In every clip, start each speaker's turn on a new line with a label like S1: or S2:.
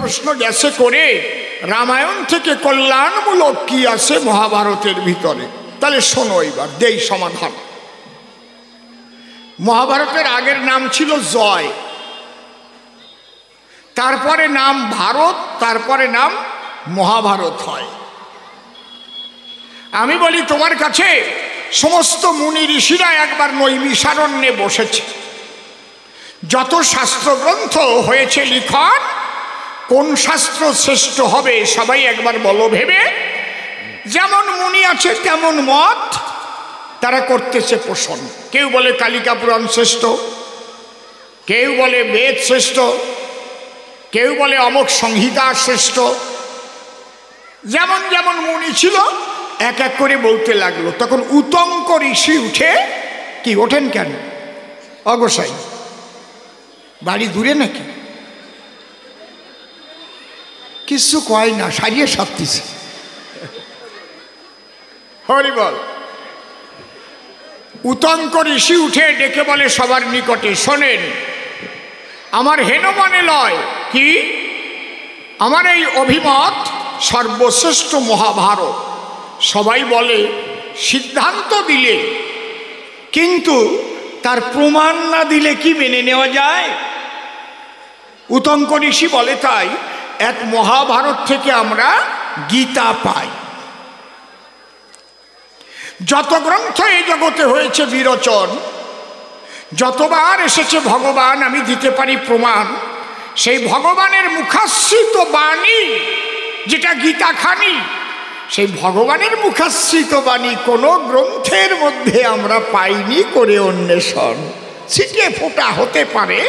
S1: প্রশ্ন গেছে করে রামায়ণ থেকে কল্যাণমূলক কি আছে মহাভারতের ভিতরে। তাহলে শোনো, এবার দেই সমাধান। মহাভারতের আগের নাম ছিল জয়, তারপরে নাম ভারত, তারপরে নাম মহাভারত হয়। আমি বলি তোমার কাছে সমস্ত মুনি ঋষিরা একবার নৈমিষারণ্যে বসেছে, যত শাস্ত্রগ্রন্থ হয়েছে লিখন, কোন শাস্ত্র শ্রেষ্ঠ হবে সবাই একবার বলো ভেবে। যেমন মুনি আছে তেমন মত তারা করতেছে পোষণ। কেউ বলে কালিকা পুরাণ শ্রেষ্ঠ, কেউ বলে বেদ শ্রেষ্ঠ, কেউ বলে অমোঘ সংহিতা শ্রেষ্ঠ। যেমন যেমন মুনি ছিল এক এক করে বলতে লাগলো। তখন উতঙ্ক ঋষি উঠে, কি ওঠেন কেন অগোসাই, বাড়ি দূরে নাকি? কিছু কয় না, সারিয়ে সারতেছে। হরি বল। উতঙ্ক ঋষি উঠে ডেকে বলে সবার নিকটে, শোনেন, আমার হেন মনে লয় কি আমার এই অভিমত সর্বশ্রেষ্ঠ মহাভারত। সবাই বলে সিদ্ধান্ত দিলে, কিন্তু তার প্রমাণ না দিলে কি মেনে নেওয়া যায়? উতঙ্ক ঋষি বলে, তাই এক মহাভারত থেকে আমরা গীতা পাই। যত গ্রন্থ এই জগতে হয়েছে বিরচন, যতবার এসেছে ভগবান, আমি দিতে পারি প্রমাণ। সেই ভগবানের মুখাশ্রিত বাণী যেটা গীতাখানি, সেই ভগবানের মুখাশ্রিত বাণী কোনো গ্রন্থের মধ্যে আমরা পাইনি করে অন্বেষণ। ছিটে ফোঁটা হতে পারে,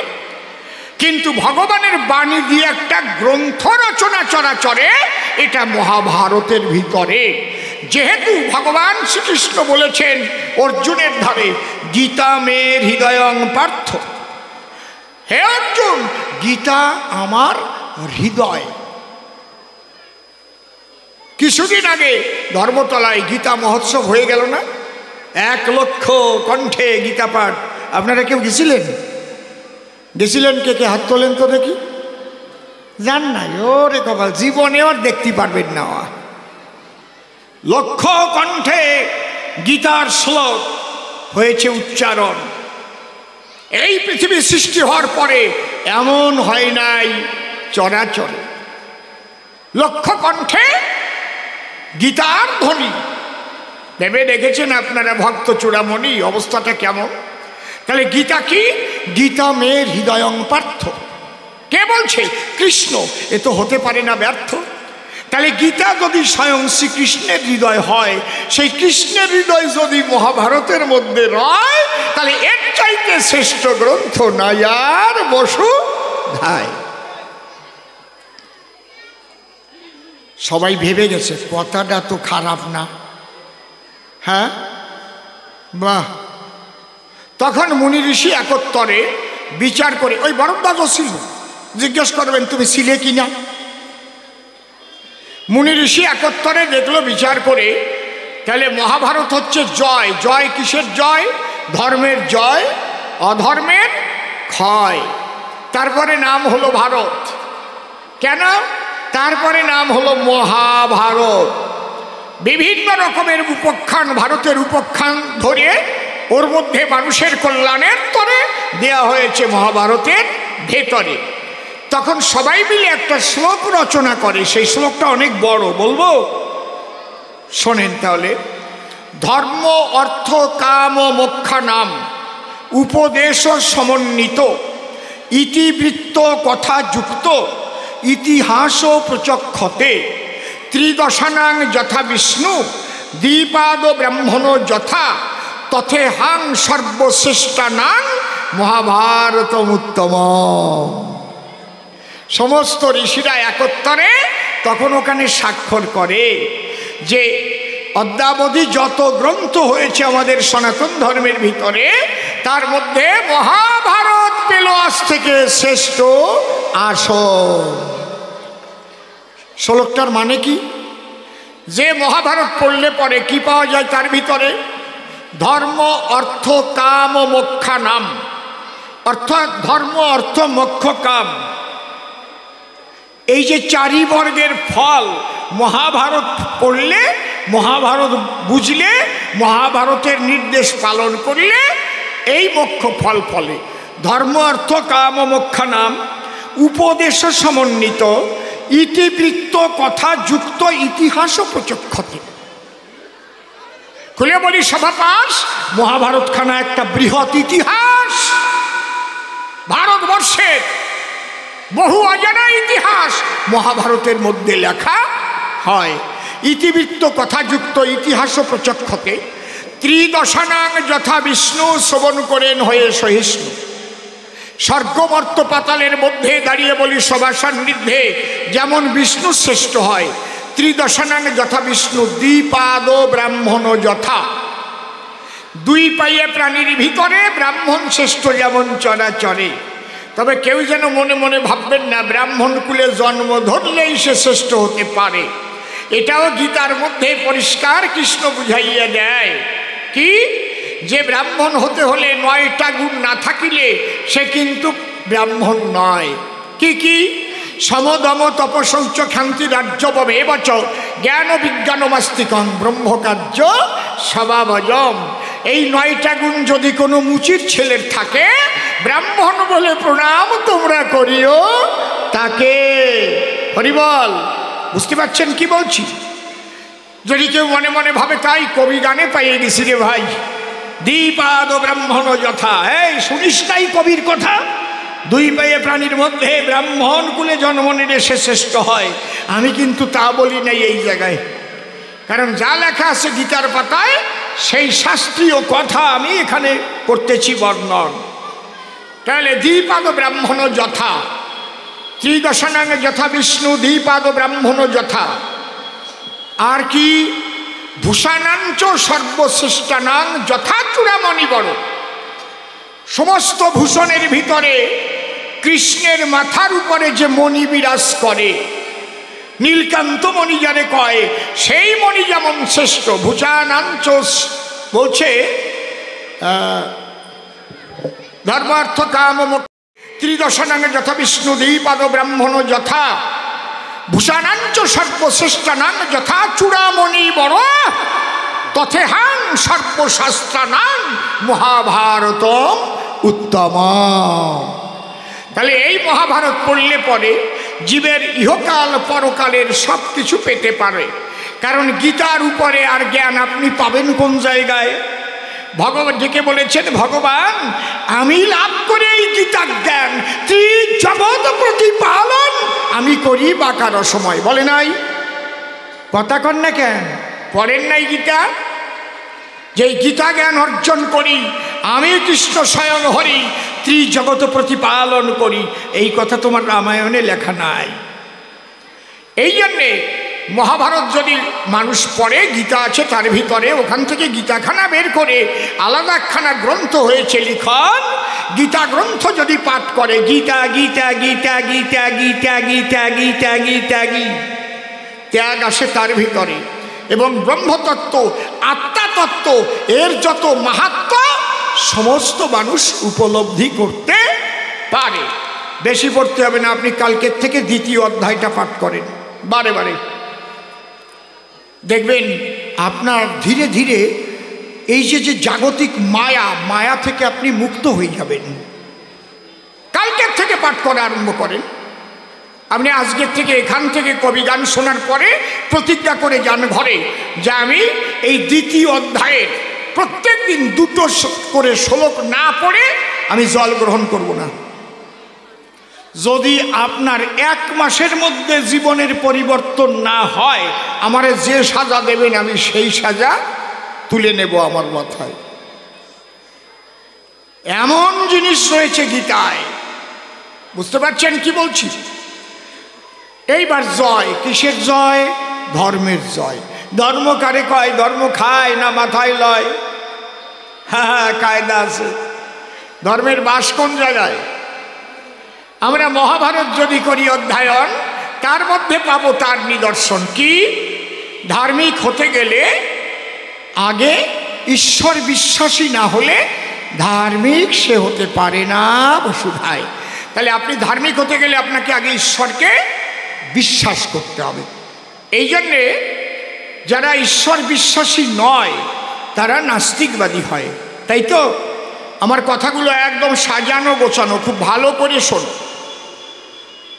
S1: কিন্তু ভগবানের বাণী দিয়ে একটা গ্রন্থ রচনা চরাচরে, এটা মহাভারতের ভিতরে। যেহেতু ভগবান শ্রীকৃষ্ণ বলেছেন অর্জুনের ধারে, গীতা মে হৃদয়ং পার্থ, হে অর্জুন গীতা আমার হৃদয়। কিছুদিন আগে ধর্মতলায় গীতা মহোৎসব হয়ে গেল না? 1,00,000 কণ্ঠে গীতা পাঠ। আপনারা কেউ গেছিলেন? গেছিলেন কে কে? হাত তোলেন তো দেখি। জান নাই? ওরে কপাল, জীবনেও দেখতে পারবেন না। 1,00,000 কণ্ঠে গীতার শ্লোক হয়েছে উচ্চারণ। এই পৃথিবী সৃষ্টি হওয়ার পরে এমন হয় নাই চরাচরে। 1,00,000 কণ্ঠে গীতার ধ্বনি। ভেবে দেখেছেন আপনারা ভক্ত চূড়ামণি অবস্থাটা কেমন? তাহলে গীতা কি? গীতা মেয়ের হৃদয়ং পার্থ। কে বলছে? কৃষ্ণ। এ তো হতে পারে না ব্যর্থ। তাহলে গীতা যদি স্বয়ং শ্রীকৃষ্ণের হৃদয় হয়, সেই কৃষ্ণের হৃদয় যদি মহাভারতের মধ্যে রয়, তাহলে এর চাইতে শ্রেষ্ঠ গ্রন্থ নাই আর বসু ধায়। সবাই ভেবে গেছে কথাটা তো খারাপ না। হ্যাঁ, বাহ। তখন মুনি ঋষি একত্তরে বিচার করে, ওই বরদাসও ছিল, জিজ্ঞেস করবেন তুমি ছিলে কি না? মুনি ঋষি একত্তরে দেখলো বিচার করে, তাহলে মহাভারত হচ্ছে জয়। জয় কিসের জয়? ধর্মের জয়, অধর্মের ক্ষয়। তারপরে নাম হলো ভারত। কেন? তারপরে নাম হলো মহাভারত। বিভিন্ন রকমের উপাখ্যান, ভারতের উপাখ্যান ধরে ওর মধ্যে মানুষের কল্যাণের তরে দেয়া হয়েছে মহাভারতের ভেতরে। তখন সবাই মিলে একটা শ্লোক রচনা করে। সেই শ্লোকটা অনেক বড়, বলবো? শোনেন তাহলে। ধর্ম অর্থ কাম মোক্ষা নাম উপদেশ সমন্বিত ইতিবৃত্ত কথা যুক্ত ইতিহাস প্রচক্ষতে ত্রিদশানাং যথা বিষ্ণু দ্বিপাদ ব্রাহ্মণ যথা তথে হাং সর্বশ্রেষ্ঠানাং মহাভারতমুত্তম। সমস্ত ঋষিরা একত্তরে তখন ওখানে স্বাক্ষর করে যে অদ্যাবধি যত গ্রন্থ হয়েছে আমাদের সনাতন ধর্মের ভিতরে, তার মধ্যে মহাভারত পেল আজ থেকে শ্রেষ্ঠ আসন। শ্লোকটার মানে কি? যে মহাভারত পড়লে পরে কি পাওয়া যায় তার ভিতরে? ধর্ম অর্থ কাম মোক্ষা নাম, অর্থাৎ ধর্ম অর্থ মোক্ষ কাম, এই যে চারি বর্গের ফল, মহাভারত পড়লে, মহাভারত বুঝলে, মহাভারতের নির্দেশ পালন করলে এই মোক্ষ ফল ফলে। ধর্ম অর্থ কাম মোক্ষ নাম উপদেশ সমন্বিত ইতিবৃত্ত কথা যুক্ত ইতিহাস প্রচক্ষতে। খুলে বলি সভাপাশ, মহাভারতখানা একটা বৃহৎ ইতিহাস, ভারতবর্ষের বহু অজানা ইতিহাস মহাভারতের মধ্যে লেখা হয়। ইতিবৃত্ত কথাযুক্ত ইতিহাস প্রচক্ষতে ত্রিদশানাং যথা বিষ্ণু শ্রবণ করেন হয়ে সহিষ্ণু। স্বর্গমর্ত পাতালের মধ্যে দাঁড়িয়ে বলি সভা সান্নিধ্যে যেমন বিষ্ণু শ্রেষ্ঠ হয়, ত্রিদশানাং যথা বিষ্ণু দ্বিপাদ ব্রাহ্মণ যথা। দুই পায়ে প্রাণীর ভিতরে ব্রাহ্মণ শ্রেষ্ঠ যেমন চরাচরে। তবে কেউ যেন মনে মনে ভাববেন না ব্রাহ্মণ কুলে জন্ম ধরলেই সে শ্রেষ্ঠ হতে পারে। এটাও গীতার মধ্যে পরিষ্কার কৃষ্ণ বুঝাইয়া দেয় কি, যে ব্রাহ্মণ হতে হলে 9টা গুণ না থাকিলে সে কিন্তু ব্রাহ্মণ নয়। কি কি? সমদম তপশৌচ ক্ষান্তি রাজ্যববে বচ জ্ঞান বিজ্ঞানমাস্তিকং ব্রহ্মকার্য স্বভাবজম। এই 9টা গুণ যদি কোনো মুচির ছেলের থাকে, ব্রাহ্মণ বলে প্রণাম তোমরা করিও তাকে। হরিবল। বুঝতে পারছেন কি বলছি? যদি কেউ মনে মনে ভাবে তাই কবি গানে পাইয়ে গেছি রে ভাই, দ্বিপাদ ব্রাহ্মণ যথা। এই শুনিস নাই কবির কথা? দুই পায়ে প্রাণীর মধ্যে ব্রাহ্মণ কুলে জন্ম নিলে সে শ্রেষ্ঠ হয়। আমি কিন্তু তা বলি নাই এই জায়গায়, কারণ যা লেখা আছে গীতার পাতায় সেই শাস্ত্রীয় কথা আমি এখানে করতেছি বর্ণন। তাহলে দ্বিপাদ ব্রাহ্মণ যথা, ত্রিদশানাং যথা বিষ্ণু দ্বিপাদ ব্রাহ্মণ যথা। আর কি? ভূষাণাঞ্চ সর্বশ্রেষ্ঠানাং যথা চূড়ামণি বড়। সমস্ত ভূষণের ভিতরে কৃষ্ণের মাথার উপরে যে মণি বিরাজ করে, নীলকান্ত মণি যারে কয়, সেই মণি যেমন শ্রেষ্ঠ। ভূষাণাঞ্চ বলছে ধর্মার্থ কাম ত্রিদশানাং যথা বিষ্ণু দ্বিপাদ ব্রাহ্মণ যথা। ভূষাণাঞ্চ সর্বশ্রেষ্ঠানাং যথা চূড়ামণি বড় তথেহাং সর্বশাস্ত্রানাং মহাভারতম উত্তম। তাহলে এই মহাভারত পড়লে পরে জীবের ইহকাল পরকালের সব কিছু পেতে পারে। কারণ গীতার উপরে আর জ্ঞান আপনি পাবেন কোন জায়গায়? ভগবান ডেকে বলেছেন, ভগবান আমি লাভ করে এই গীতার জ্ঞান জগৎ প্রতিপালন আমি করি বাকার সময়। বলে নাই? কথা কন না কেন? পড়েন নাই গীতা? যে গীতা জ্ঞান অর্জন করি আমি কৃষ্ণ স্বয়ং হরি ত্রিজগৎ প্রতিপালন করি, এই কথা তোমার রামায়ণে লেখা নাই। এই জন্যে মহাভারত যদি মানুষ পড়ে, গীতা আছে তার ভিতরে, ওখান থেকে গীতাখানা বের করে আলাদা একখানা গ্রন্থ হয়েছে লিখন। গীতা গ্রন্থ যদি পাঠ করে, গীতা গীতা গীতা গীতা গীতা গীতা গীতা গীতা গী ত্যাগ আসে তার ভিতরে, এবং ব্রহ্মতত্ত্ব আত্মাতত্ত্ব এর যত মাহাত্ম্য সমস্ত মানুষ উপলব্ধি করতে পারে। বেশি পড়তে হবে না, আপনি কালকের থেকে 2য় অধ্যায়টা পাঠ করেন বারে বারে, দেখবেন আপনার ধীরে ধীরে এই যে জাগতিক মায়া থেকে আপনি মুক্ত হয়ে যাবেন। কালকের থেকে পাঠ করা আরম্ভ করেন। আপনি আজকের থেকে এখান থেকে কবি গান শোনার পরে প্রতিজ্ঞা করে যান ঘরে যে আমি এই 2য় অধ্যায়ের প্রত্যেক দিন 2টো করে শ্লোক না পড়ে আমি জল গ্রহণ করব না। যদি আপনার 1 মাসের মধ্যে জীবনের পরিবর্তন না হয়, আমারে যে সাজা দেবেন আমি সেই সাজা তুলে নেব আমার মাথায়। এমন জিনিস রয়েছে গীতায়। বুঝতে পারছেন কি বলছি? এইবার জয় কিসের জয়? ধর্মের জয়। ধর্ম কারে কয়? ধর্ম খায় না মাথায় লয়? হ্যাঁ, কায়দা আছে। ধর্মের বাস কোন জায়গায়? আমরা মহাভারত যদি করি অধ্যয়ন, তার মধ্যে পাবো তার নিদর্শন। কি? ধার্মিক হতে গেলে আগে ঈশ্বর বিশ্বাসী না হলে ধার্মিক সে হতে পারে না বসুধায়। তাহলে আপনি ধার্মিক হতে গেলে আপনাকে আগে ঈশ্বরকে বিশ্বাস করতে হবে। এই জন্যে যারা ঈশ্বর বিশ্বাসী নয় তারা নাস্তিকবাদী হয়। তাই তো আমার কথাগুলো একদম সাজানো গোছানো, খুব ভালো করে শোনো।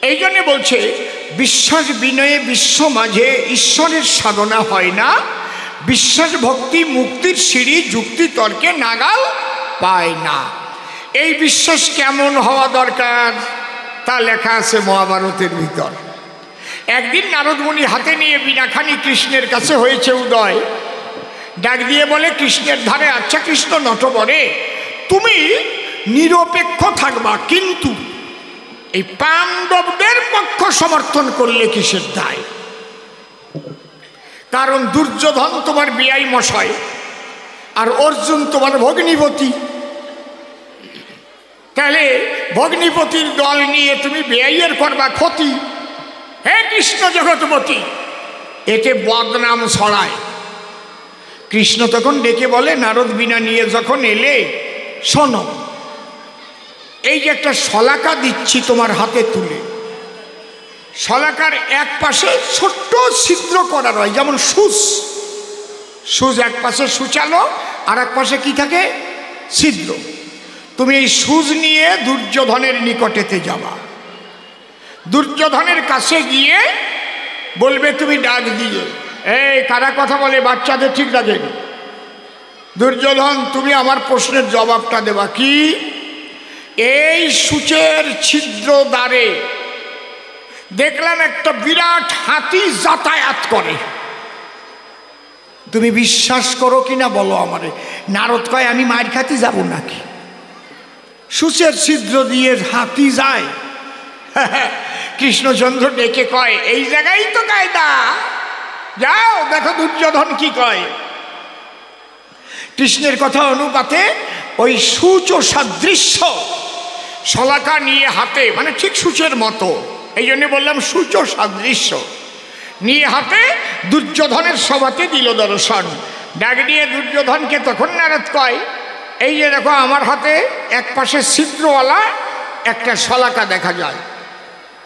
S1: এই জন্যে বলছে বিশ্বাস বিনয়ে বিশ্ব মাঝে ঈশ্বরের সাধনা হয় না, বিশ্বাস ভক্তি মুক্তির সিঁড়ি যুক্তি তর্কে নাগাল পায় না। এই বিশ্বাস কেমন হওয়া দরকার তা লেখা আছে মহাভারতের ভিতর। একদিন নারদ মুনি হাতে নিয়ে বীণাখানি কৃষ্ণের কাছে হয়েছে উদয়, ডাক দিয়ে বলে কৃষ্ণের ধারে, আচ্ছা কৃষ্ণ নটবরে, তুমি নিরপেক্ষ থাকবা, কিন্তু এই পাণ্ডবদের পক্ষ সমর্থন করলে কিসের দায়? কারণ দুর্যোধন তোমার বিয়াই মশাই, আর অর্জুন তোমার ভগ্নিপতি। তাহলে ভগ্নিপতির দল নিয়ে তুমি বেআইয়ের করবা ক্ষতি। হে কৃষ্ণ জগৎপতি, এতে বদনাম ছড়ায়। কৃষ্ণ তখন ডেকে বলে, নারদ বীণা নিয়ে যখন এলে, শোনো, এই যে একটা শলাকা দিচ্ছি তোমার হাতে তুলে, শলাকার এক পাশে ছোট্ট ছিদ্র করা রয়, যেমন সুচ এক পাশে সুচালো, আর এক পাশে কি থাকে? ছিদ্র। তুমি এই সুচ নিয়ে দুর্যোধনের নিকটেতে যাবা, দুর্যোধনের কাছে গিয়ে বলবে তুমি ডাক দিয়ে, এই কারা কথা বলে বাচ্চাদের ঠিক লাগে, দুর্যোধন তুমি আমার প্রশ্নের জবাবটা দেবা। কি? এই সূচের ছিদ্র দ্বারে দেখলাম একটা বিরাট হাতি যাতায়াত করে, তুমি বিশ্বাস করো কিনা বলো আমারে। নারদ কয়, আমি মার খাতি যাব নাকি? সূচের ছিদ্র দিয়ে হাতি যায়? কৃষ্ণচন্দ্র ডেকে কয়, এই জায়গায় তো কায়দা, যাও দেখো দুর্যোধন কি কয়। কৃষ্ণের কথা অনুপাতে ওই সূচ ও সাদৃশ্য শলাকা নিয়ে হাতে, মানে ঠিক সূচের মতো, এই জন্য বললাম সূচ ও সাদৃশ্য নিয়ে হাতে দুর্যোধনের সভাতে দিল দর্শন। ডাক দিয়ে দুর্যোধনকে তখন নারদ কয়, এই যে দেখো আমার হাতে এক পাশে ছিদ্রওয়ালা একটা শলাকা দেখা যায়।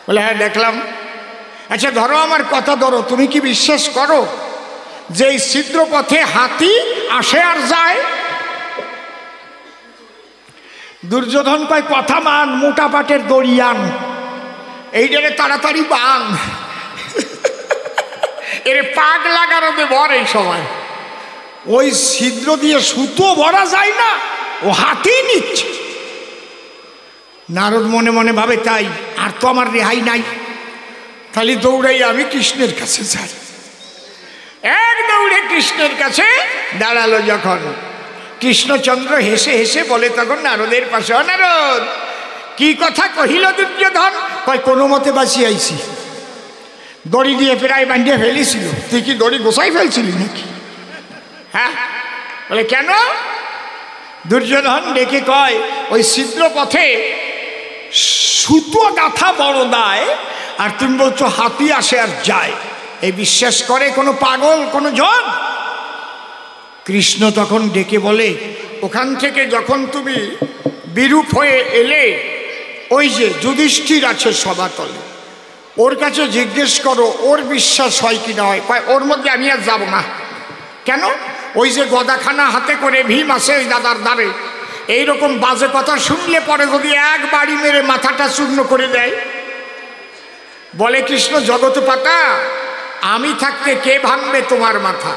S1: বলে, হ্যাঁ দেখলাম। আচ্ছা ধরো আমার কথা ধরো, তুমি কি বিশ্বাস করো যে এই ছিদ্র পথে হাতি আসে আর যায়? দুর্যোধন কয়, কথা মান, মোটা পাটের দড়িয়ান, এইটারে তাড়াতাড়ি বান, এর পাগ লাগানো দে বর। এই সময় ওই ছিদ্র দিয়ে সুতো ভরা যায় না, ও হাতি নিচ্ছে। নারদ মনে মনে ভাবে, তাই আর তো আমার রেহাই নাই, খালি দৌড়াই আমি কৃষ্ণের কাছে যাই। এক দৌড়ে কৃষ্ণের কাছে দাঁড়ালো যখন, কৃষ্ণচন্দ্র হেসে হেসে বলে তখন নারদের পাশে, নারদ কি কথা কহিল দুর্যোধন? কয়, কোনো মতে বাঁচিয়ে আইছি, দড়ি দিয়ে প্রায় বাঁধিয়ে ফেলেছিল। তুই কি দড়ি গোছাই ফেলছিলি নাকি? হ্যাঁ। বলে, কেন? দুর্যোধন ডেকে কয়, ওই ছিদ্র পথে সুতো গাথা বড় দায়, আর তুমি বলছো হাতি আসে আর যায়। এই বিশ্বাস করে কোনো পাগল, কোনো জন? কৃষ্ণ তখন ডেকে বলে, ওখান থেকে যখন তুমি বিরূপ হয়ে এলে, ওই যে যুধিষ্ঠির আছে সভাতলে, ওর কাছে জিজ্ঞেস করো ওর বিশ্বাস হয় কি না হয়। কয়, ওর মধ্যে আমি আর যাব না। কেন? ওই যে গদাখানা হাতে করে ভীম আছে ওই দাদার দ্বারে, এইরকম বাজে কথা শুনলে পরে যদি এক বাড়ি মেরে মাথাটা চূর্ণ করে দেয়। বলে কৃষ্ণ, জগৎ পাতা, আমি থাকতে কে ভাঙবে তোমার মাথা?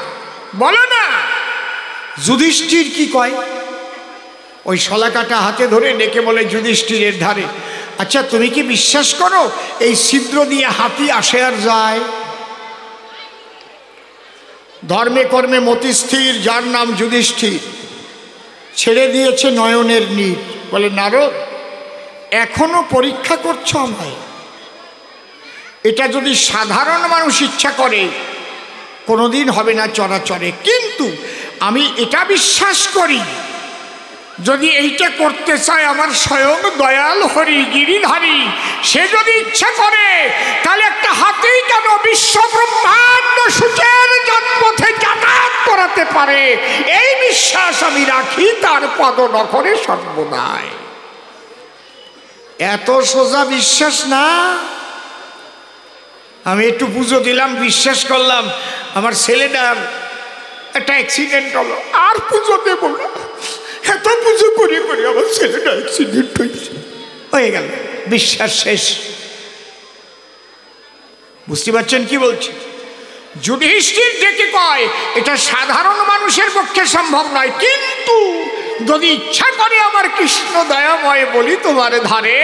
S1: বলো না। যুধিষ্ঠির কি কয়? ওই শলাকাটা হাতে ধরে ডেকে বলে যুধিষ্ঠিরের ধারে, আচ্ছা তুমি কি বিশ্বাস করো এই ছিদ্র দিয়ে হাতি আসে আর যায়? ধর্মে কর্মে মতিস্থির, যার নাম যুধিষ্ঠির, ছেড়ে দিয়েছে নয়নের নীর। বলে, নারদ এখনো পরীক্ষা করছো আমায়? এটা যদি সাধারণ মানুষ ইচ্ছা করে কোনোদিন হবে না চরাচরে, কিন্তু আমি এটা বিশ্বাস করি, যদি এইটা করতে চায় আমার স্বয়ং দয়াল হরি গিরিধারী, সে যদি ইচ্ছা করে, তাহলে একটা হাতি কেন বিশ্ব ব্রহ্মাণ্ড সূচের জন্মপথে যাতায়াত করাতে পারে, এই বিশ্বাস আমি রাখি তার পদনখরে সর্বদাই। এত সোজা বিশ্বাস না। আমি একটু পুজো দিলাম, বিশ্বাস করলাম আমার ছেলেটার একটা অ্যাক্সিডেন্ট হলো, আর পুজো দেবো না। এত পুজো করে করে আমার ছেলেটা অ্যাক্সিডেন্ট হয়ে গেল, বিশ্বাস শেষ। বুঝতে পারছেন কি বলছি? যুধিষ্ঠির ডেকে কয় এটা সাধারণ মানুষের পক্ষে সম্ভব নয়, কিন্তু যদি ইচ্ছা করে আমার কৃষ্ণ দয়াময় বলি তোমার ধারে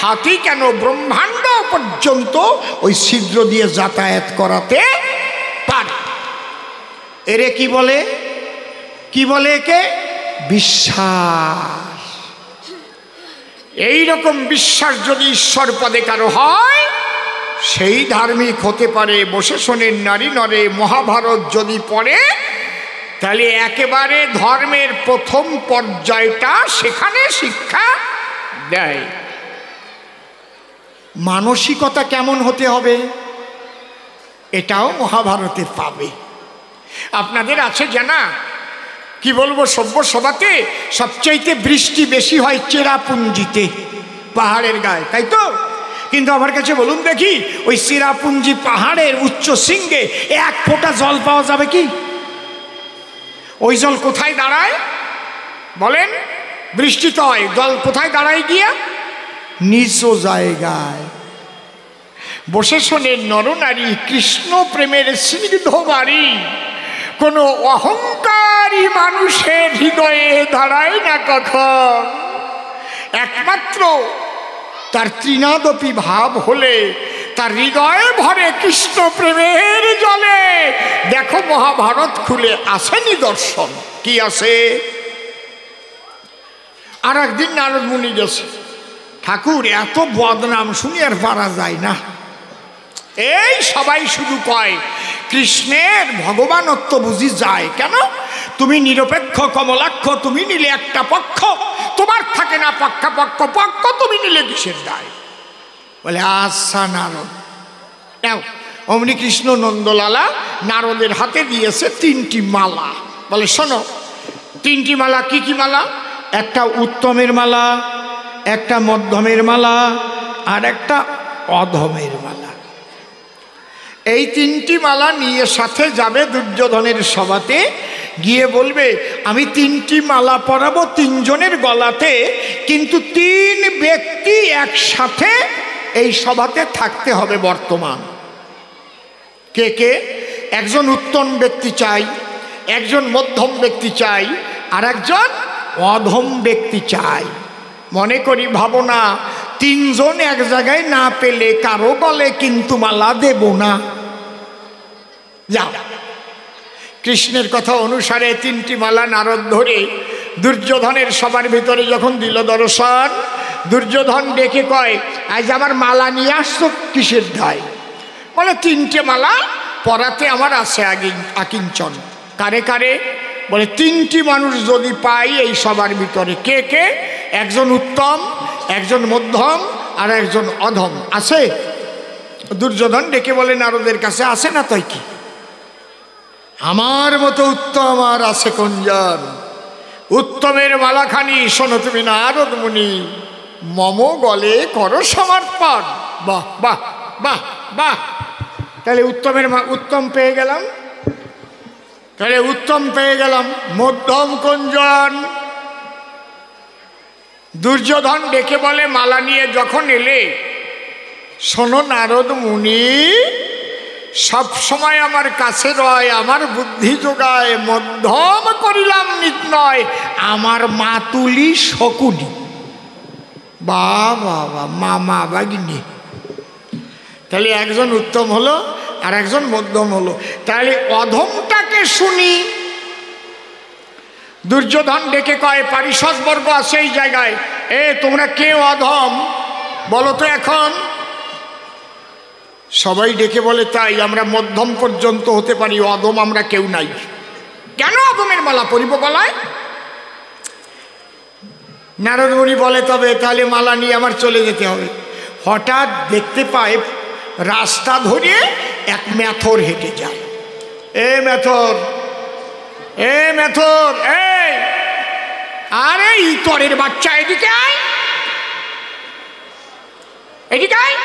S1: হাতি কেন ব্রহ্মাণ্ড পর্যন্ত ওই ছিদ্র দিয়ে যাতায়াত করাতে পারে। এরে কি বলে? কি বলে একে? বিশ্বাস। এইরকম বিশ্বাস যদি ঈশ্বর পদে কারো হয়, সেই ধার্মিক হতে পারে। বসে শোনেন নারী নরে, মহাভারত যদি পড়ে তাহলে একেবারে ধর্মের প্রথম পর্যায়টা সেখানে শিক্ষা দেয়। মানসিকতা কেমন হতে হবে এটাও মহাভারতে পাবে। আপনাদের আছে জানা? কি বলবো, সভ্য সভাতে সবচাইতে বৃষ্টি বেশি হয় চেরাপুঞ্জিতে, পাহাড়ের গায়ে, তাই তো? কিন্তু আমার কাছে বলুন দেখি, ওই চেরাপুঞ্জি পাহাড়ের উচ্চ শৃঙ্গে এক ফোঁটা জল পাওয়া যাবে কি? ওই জল কোথায় দাঁড়ায় বলেন? বৃষ্টি তো হয়, জল কোথায় দাঁড়ায় গিয়া? নিজ জায়গায়। বসে শোনেন নরনারী, কৃষ্ণ প্রেমের স্নিগ্ধ বাড়ি কোনো অহংকারী মানুষের হৃদয়ে দাঁড়ায় না কখন। একমাত্র তার তৃণাদপি ভাব হলে তার হৃদয়ে ভরে কৃষ্ণ প্রেমের জলে। দেখো মহাভারত খুলে আসে নিদর্শন। কি আছে? আর একদিন নারদ মুনি গেছে, ঠাকুর এত বদনাম শুনি আর পারা যায় না। এই সবাই শুধু কয় কৃষ্ণের ভগবানত্ব বুঝি যায় কেন? তুমি নিরপেক্ষ কমলাক্ষ, তুমি নিলে একটা পক্ষ, তোমার থাকে না পক্ষাপক্ষ, পক্ষ তুমি নিলে কিসের দায়? বলে আচ্ছা নারদ নাও। অমনি কৃষ্ণ নন্দলালা নারদের হাতে দিয়েছে 3টি মালা। বলে শোনো, 3টি মালা। কি কি মালা? একটা উত্তমের মালা, একটা মধ্যমের মালা, আর একটা অধমের মালা। এই 3টি মালা নিয়ে সাথে যাবে দুর্যোধনের সভাতে, গিয়ে বলবে আমি 3টি মালা পরাবো 3 জনের গলাতে, কিন্তু 3 ব্যক্তি একসাথে এই সভাতে থাকতে হবে বর্তমান। কে কে? একজন উত্তম ব্যক্তি চাই, একজন মধ্যম ব্যক্তি চাই, আর একজন অধম ব্যক্তি চাই। মনে করি ভাবনা 3 জন এক জায়গায় না পেলে কারো বলে কিন্তু মালা দেব না। যাও। কৃষ্ণের কথা অনুসারে 3টি মালা নারদ ধরে দুর্যোধনের সবার ভিতরে যখন দিল দর্শন, দুর্যোধন ডেকে কয় আজ আমার মালা নিয়ে আসছো কিসের দায়? বলে 3টে মালা পরাতে আমার আছে আকিঞ্চন। কারে কারে? বলে 3টি মানুষ যদি পাই এই সবার ভিতরে। কে কে? একজন উত্তম, একজন মধ্যম, আর একজন অধম। আছে? দুর্যোধন ডেকে বলে নারদের কাছে আছে না? তাই কি আমার মতো উত্তম আর আছে কোনজন? উত্তমের মালাখানি শোনো তুমি নারদ মুনি, মম গলে করো সমর্পণ। বাহ বাহ বাহ বাহ। তাহলে উত্তম পেয়ে গেলাম, তাহলে উত্তম পেয়ে গেলাম। মধ্যম কোনজন? দুর্যোধন ডেকে বলে মালা নিয়ে যখন এলে, শোনো নারদ মুনি, সব সময় আমার কাছে রয়, আমার বুদ্ধি যোগায়, মধ্যম করিলাম নির্ণয়, আমার মাতুলি শকুনি। বাবা মামা বাগিনী। তাহলে একজন উত্তম হলো আর একজন মধ্যম হলো। তাহলে অধমটাকে শুনি। দুর্যোধন ডেকে কয় পারিষদ বর্গ আছে এই জায়গায়, তোমরা কে অধম বলো তো এখন? সবাই ডেকে বলে তাই, আমরা মধ্যম পর্যন্ত হতে পারি, অধম আমরা কেউ নাই। কেন অধমের মালা পরিব গলায়? নারদ মুনি বলে তবে তাহলে মালা নিয়ে আমার চলে যেতে হবে। হঠাৎ দেখতে পায় রাস্তা ধরে এক মেথর হেঁটে যায়। মেথর, মেথর, আরে ইতরের বাচ্চা, এদিকে আয়, এদিকে আয়।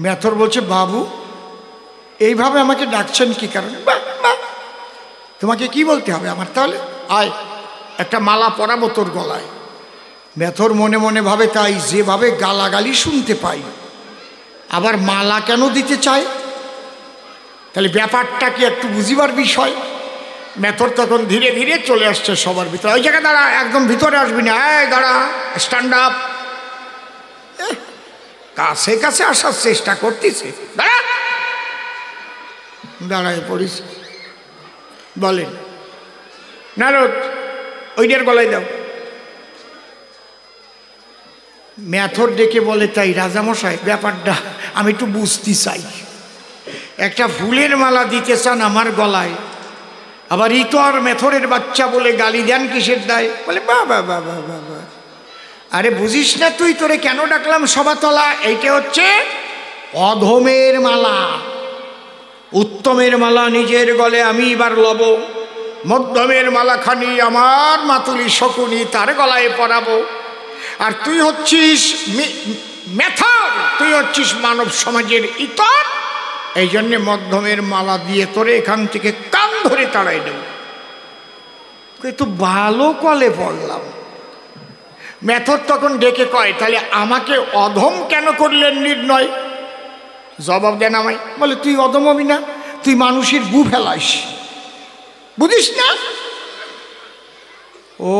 S1: মেথর বলছে, বাবু এইভাবে আমাকে ডাকছেন কি কারণে? তোমাকে কি বলতে হবে আমার? তাহলে আয় একটা মালা পরাবো তোর গলায়। মেথর মনে মনে ভাবে, তাই যেভাবে গালাগালি শুনতে পাই, আবার মালা কেন দিতে চায়? তাহলে ব্যাপারটা কি একটু বুঝিবার বিষয়। মেথর তখন ধীরে ধীরে চলে আসছে সবার ভিতরে। ওই জায়গায় দাঁড়া, একদম ভিতরে আসবি না, এই দাঁড়া, স্ট্যান্ড আপ। কাছে কাছে আসার চেষ্টা করতেছে, দাঁড়া, দাঁড়ায় পড়িস। বলেন, নারদ ওইটার গলায় দাও। মেথর ডেকে বলে, তাই রাজামশাই ব্যাপারটা আমি একটু বুঝতে চাই। একটা ফুলের মালা দিতে চান আমার গলায়, আবার ইতর মেথরের বাচ্চা বলে গালি দেন কিসের দায়? বলে, বাবা বাবা বাবা, আরে বুঝিস না তুই, তোরে কেন ডাকলাম সভাতলা? এইটা হচ্ছে অধমের মালা। উত্তমের মালা নিজের গলে আমি এবার লব, মধ্যমের মালাখানি আমার মাতুলি শকুনি তার গলায় পরাবো। আর তুই হচ্ছিস মেথর, তুই হচ্ছিস মানব সমাজের ইতর, এই জন্যে মধ্যমের মালা দিয়ে তোরে এখান থেকে কান ধরে তাড়াই দেব। তো ভালো কলে পড়লাম। মেথর তখন ডেকে কয়, তাহলে আমাকে অধম কেন করলেন নির্ণয়? জবাব দেন আমায়। বলে, তুই অধম হবি না, তুই মানুষের গু ফেলাস, বুঝিস না? ও,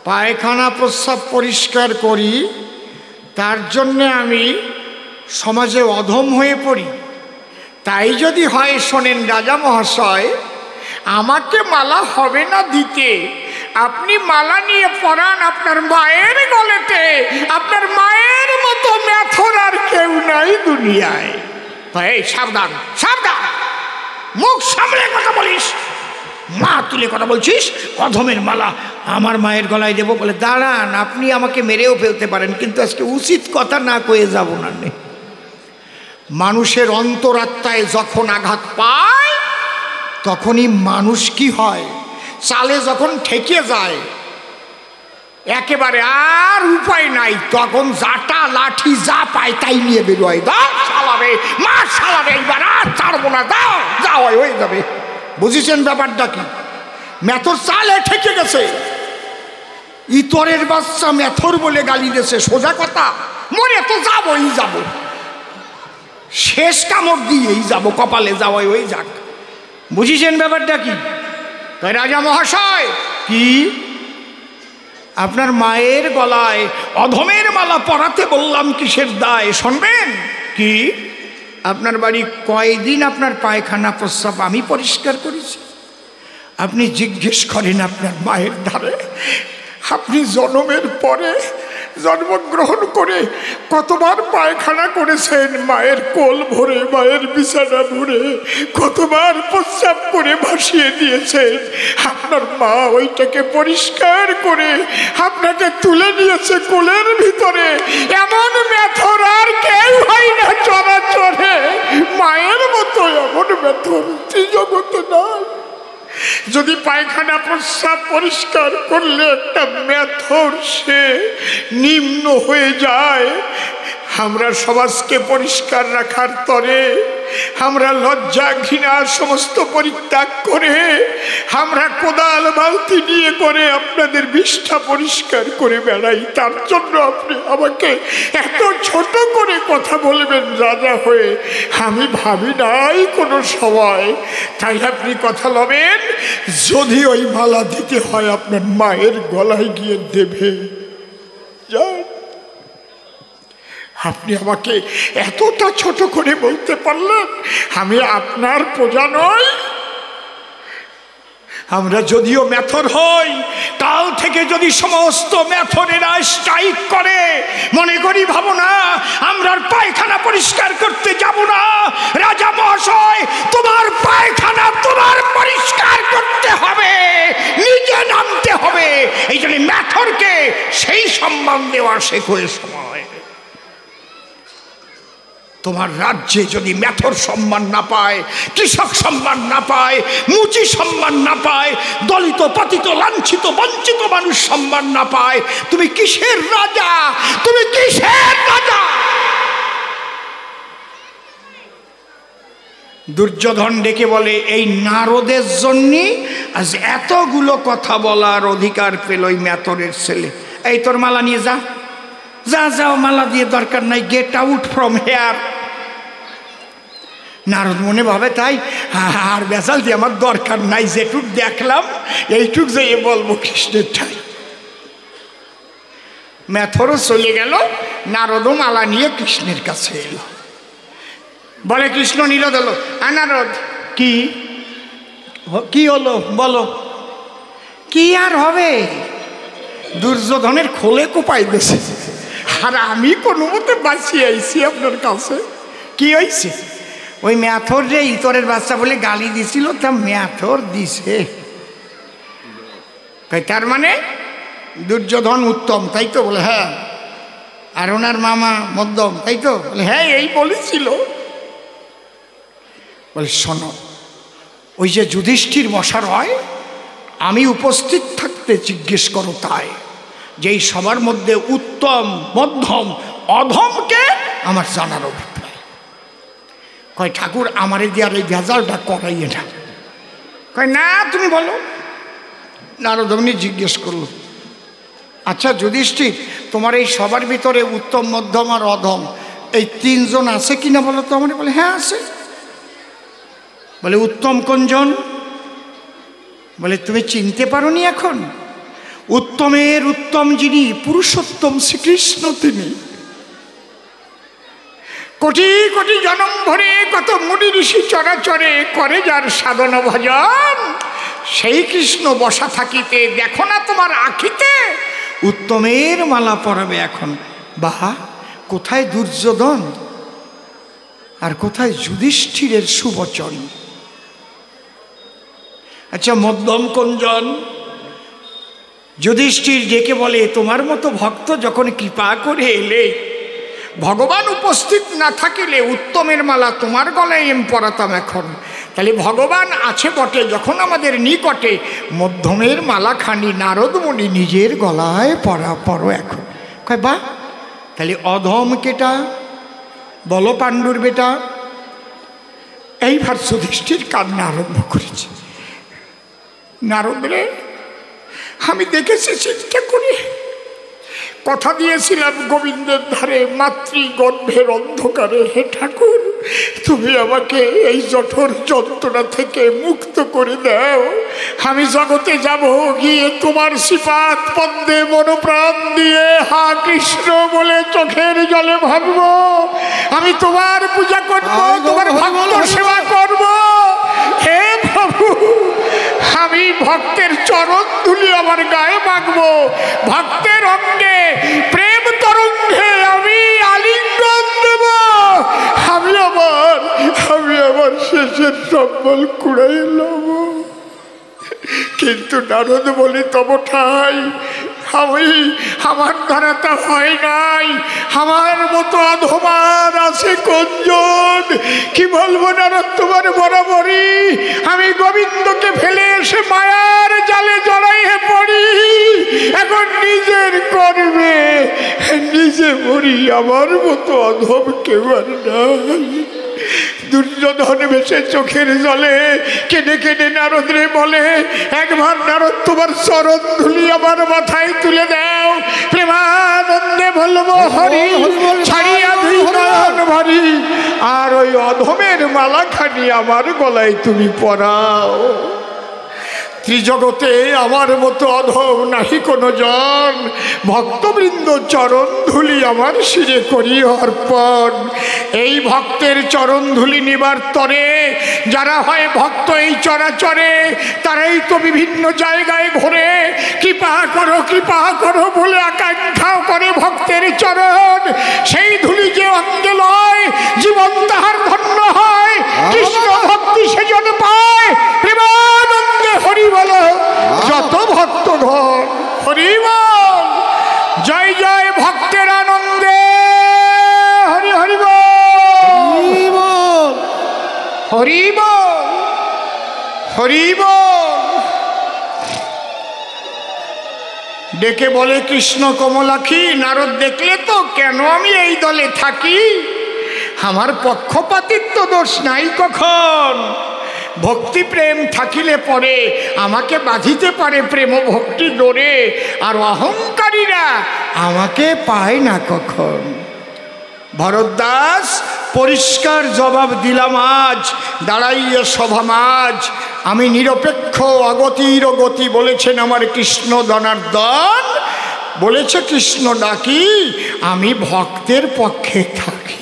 S1: পায়খানা প্রস্রাব পরিষ্কার করি, তার জন্যে আমি সমাজে অধম হয়ে পড়ি। তাই যদি হয় শোনেন রাজা মহাশয়, আমাকে মালা হবে না দিতে, আপনি মালা নিয়ে পরান আপনার মায়ের গলেতে। আপনার মায়ের মতো মেথর আর কেউ নাই দুনিয়ায়। এই সাবধান সাবধান, মুখ সামলে কথা বলিস, মা তুলে কথা বলছিস। অধমের মালা আমার মায়ের গলায় দেবো? বলে, দাঁড়ান, আপনি আমাকে মেরেও ফেলতে পারেন, কিন্তু আজকে উচিত কথা না কয়ে যাব না। মানুষের অন্তরাত্মায় যখন আঘাত পায় তখনই মানুষ কি হয়, চালে যখন ঠেকে যায় একেবারে আর উপায় নাই, তখন জাটা লাঠি যা পায় তাই নিয়ে বেরোয়। দাও চালাবে, মা চালাবে, এইবার আর ছাড়বো না, দাও যাও হয়ে যাবে। বুঝেছেন ব্যাপারটা কি? মেথর চালে ঠেকে গেছে, ইতরের বাচ্চা মেথর বলে গালি দিয়েছে, সোজা কথা, মরে তো যাবই যাব, শেষ কামড় দিয়েই যাব, কপালে যাওয়াই ওই যাক। বুঝেছেন ব্যাপারটা কি? তাই রাজা মহাশয়, কি আপনার মায়ের গলায় অধমের মালা পরাতে বললাম কিসের দায় শুনবেন? কি আপনার বাড়ি কয়দিন আপনার পায়খানা প্রস্রাব আমি পরিষ্কার করেছি? আপনি জিজ্ঞেস করেন আপনার মায়ের ধারে, আপনি জন্মের পরে জন্মগ্রহণ করে কতবার পায়খানা করেছেন, মায়ের কোল ভরে, মায়ের বিছানা ভরে কতবার প্রস্রাব করে ভাসিয়ে দিয়েছেন। আপনার মা ওইটাকে পরিষ্কার করে আপনাকে তুলে নিয়েছে কোলের ভিতরে। এমন মেথর আর কেউ হয় না চরাচরে, মায়ের মতো এমন মেথর জগতে নাই। যদি পায়খানা প্রস্রাব পরিষ্কার করলে একটা মেথর সে নিম্ন হয়ে যায়, আমরা সমাজকে পরিষ্কার রাখার তরে আমরা লজ্জা ঘৃণা সমস্ত পরিত্যাগ করে আমরা কোদাল বালতি নিয়ে করে আপনাদের বিষ্ঠা পরিষ্কার করে বেড়াই। তার জন্য আপনি আমাকে এত ছোট করে কথা বলবেন রাজা হয়ে, আমি ভাবি নাই কোনো সময়। তাই আপনি কথা লবেন, যদি ওই মালা দিতে হয় আপনার মায়ের গলায় গিয়ে দেবে। যান, আপনি আমাকে এতটা ছোট করে বলতে পারলেন, আমি আপনার প্রজা নই। আমরা যদিও মেথর হই, কাল থেকে যদি সমস্ত মেথরেরা স্ট্রাইক করে, মনে করি ভাবো না আমরা পায়খানা পরিষ্কার করতে যাব না। রাজা মহাশয়, তোমার পায়খানা তোমার পরিষ্কার করতে হবে, নিজে নামতে হবে। এই জন্য মেথরকে সেই সম্মান দেওয়া শেখো। সময় তোমার রাজ্যে যদি মেথর সম্মান না পায়, কৃষক সম্মান না পায়, মুচি সম্মান না পায়, দলিত পতিত লাঞ্ছিত বঞ্চিত মানুষ সম্মান না পায়, তুমি কিসের রাজা? তুমি কিসের রাজা? দুর্যোধন ডেকে বলে, এই নারদের জন্যে আজ এতগুলো কথা বলার অধিকার পেল ওই ম্যাথরের ছেলে। এই তোর মালা নিয়ে যা, যা যাও, মালা দিয়ে দরকার নাই, get out from here. Narad মনে ভাবে, তাই আর বেসাল দিয়ে আমার দরকার নাই, যেটুক দেখলাম এইটুক যে বলবো কৃষ্ণের ঠাই। ম্যাথরও চলে গেল, নারদও মালা নিয়ে কৃষ্ণের কাছে এলো। বলে কৃষ্ণ নীরদ হলো, নারদ কি কি হলো বলো। কি আর হবে, দুর্যোধনের খোলে কোপাই দিয়েছে, আর আমি কোনো মতে বাঁচিয়ে আইছি আপনার কাছে। কি হয়েছে? ওই ম্যাথর যে ইতরের বাচ্চা বলে গালি দিছিল, তা ম্যাথর দিছে। তার মানে দুর্যোধন উত্তম, তাই তো? বলে হ্যাঁ। আর ওনার মামা মধ্যম, তাই তো? বলে হ্যাঁ, এই বলেছিল। বলে শোনো, ওই যে যুধিষ্ঠির মশার হয়, আমি উপস্থিত থাকতে জিজ্ঞেস করো তাই, যে এই সবার মধ্যে উত্তম, মধ্যম, অধমকে আমার জানার অভিপ্রায়। কয় ঠাকুর আমারে দিয়ে আর এই ভেজালটা করাইয়ে না। কয় না, তুমি বলো। নারদমনি জিজ্ঞেস করলো, আচ্ছা যুধিষ্ঠির, তোমার এই সবার ভিতরে উত্তম, মধ্যম আর অধম এই তিনজন আছে কিনা বলো তো আমার। বলে হ্যাঁ আছে। বলে উত্তম কোনজন? বলে তুমি চিনতে পারোনি এখন? উত্তমের উত্তম যিনি, পুরুষোত্তম শ্রীকৃষ্ণ, তিনি কোটি কোটি জনম ভরে কত মুনি ঋষি চরাচরে করে যার সাধন ভজন, সেই কৃষ্ণ বসা থাকিতে দেখো না তোমার আখিতে উত্তমের মালা পরাবে এখন। বাহ, কোথায় দুর্যোধন আর কোথায় যুধিষ্ঠিরের সুবচন। আচ্ছা মধ্যম কোনজন? যুধিষ্ঠির ডেকে বলে, তোমার মতো ভক্ত যখন কৃপা করে এলে, ভগবান উপস্থিত না থাকিলে উত্তমের মালা তোমার গলায় এম পরাতাম এখন। তাহলে ভগবান আছে বটে যখন আমাদের নিকটে, মধ্যমের মালাখানি নারদমণি নিজের গলায় পরো এখন। কয় বাহ, তাহলে অধম কেটা বলো পাণ্ডুর বেটা। এইবার যুধিষ্ঠির কান্না আরম্ভ করেছে। নারদ রে, আমি দেখেছি চিন্তা করে, কথা দিয়েছিলাম গোবিন্দের ধারে মাতৃগর্ভের অন্ধকারে, হে ঠাকুর তুমি আমাকে এই জঠর যন্ত্রণা থেকে মুক্ত করে দাও। আমি জগতে যাব, গিয়ে তোমার শ্রীপাদ পদ্মে মনোপ্রাণ দিয়ে হা কৃষ্ণ বলে চোখের জলে ভাবব, আমি তোমার পূজা করব, তোমার ভক্ত সেবা করব। হে প্রভু, আমি ভক্তের চরণ ধুলি আমার গায়ে মাখবো, ভক্তের অঙ্গে প্রেম তরঙ্গে আমি আলিঙ্গন দেব। আমি আবার শেষের সম্বল কুড়াই লব। কিন্তু নারদ বলি, তব ঠাই আমার দ্বারা তা হয় নাই। আমার মতো অধমার আছে কোনজন? কি বলবো নারদ, তোমার বরাবরই আমি গোবিন্দকে ফেলে এসে মায়ার জালে জড়াইয়ে পড়ি। এখন নিজের করবে নিজে মরি, আমার মতো অধম কেউ আর নাই। দুর্যোধন বেশে চোখের জলে কেঁদে কেঁদে নারদরে বলে, একবার নারদ তোমার চরণ ধুলি আমার মাথায় তুলে দাও, প্রেমানন্দে বলবো হরি, ছাড়িয়া দুই নয়ন ভরি, আর ওই অধমের মালাখানি আমার গলায় তুমি পরাও। ত্রিজগতে আমার মতো অধম নাহি কোনো জন, ভক্তবৃন্দ চরণ ধুলি আমার শিরে করি অর্পণ। এই ভক্তের চরণ ধুলি নিবার তরে যারা হয় ভক্ত এই চরাচরে, তারাই তো বিভিন্ন জায়গায় ঘুরে কৃপা করো বলে আকাঙ্ক্ষা করে ভক্তের চরণ। সেই ধুলি যে অঙ্গে লয়, জীবন তাহার ধন্য হয়, কৃষ্ণ ভক্তি সেজন পায়। প্রেমানন্দে হরি বলো, যত ভক্ত ধন হরি বল, জয় জয় ভক্তের আনন্দে হরি হরি বল, হরি বল, হরি বল। ডেকে বলে কৃষ্ণ কমলাক্ষী, নারদ দেখলে তো কেন আমি এই দলে থাকি? আমার পক্ষপাতিত্ব দোষ নাই কখন। ভক্তি প্রেম থাকিলে পরে আমাকে বাঁধিতে পারে প্রেম ভক্তি ডোরে, আর অহংকারীরা আমাকে পায় না কখন। ভরদ্বাজ পরিষ্কার জবাব দিলাম আজ, দাঁড়াইয়া সভামাজ। আমি নিরপেক্ষ অগতির গতি, বলেছেন আমার কৃষ্ণ জনার্দন। বলেছে কৃষ্ণ ডাকি, আমি ভক্তের পক্ষে থাকি।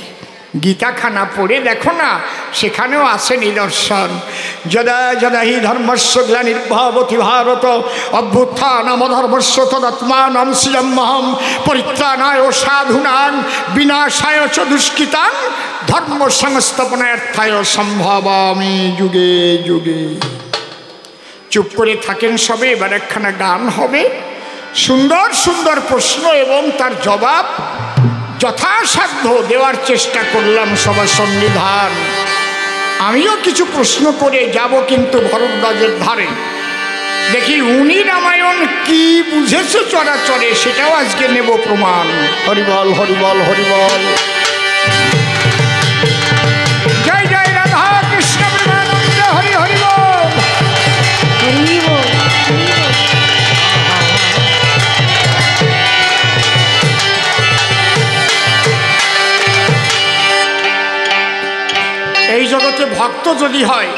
S1: গীতাখানা পড়ে দেখো না, সেখানেও আছে নিদর্শন। যদা যদা হি ধর্মস্য গ্লানির্ভবতি ভারত অভ্যুত্থানমধর্মস্য তদাত্মানম শ্রিয়মহম পরিত্রাণায় সাধূনাং বিনাশায় চ দুষ্কৃতাং ধর্ম সংস্থাপনার্থায় সম্ভবামি যুগে যুগে। চুপ করে থাকেন সবে, এবার একখানা গান হবে। সুন্দর সুন্দর প্রশ্ন এবং তার জবাব যথাসাধ্য দেওয়ার চেষ্টা করলাম সবার সন্নিধান। আমিও কিছু প্রশ্ন করে যাব কিন্তু ভরদ্বাজের ধারে, দেখি উনি রামায়ণ কি বুঝেছে চরাচরে, সেটাও আজকে নেব প্রমাণ। হরিবল হরিবল হরিবল, জয় জয় রাধা কৃষ্ণ প্রেমানন্দ, হরি হরিবল হরিবল। এই জগতে ভক্ত যদি হয়,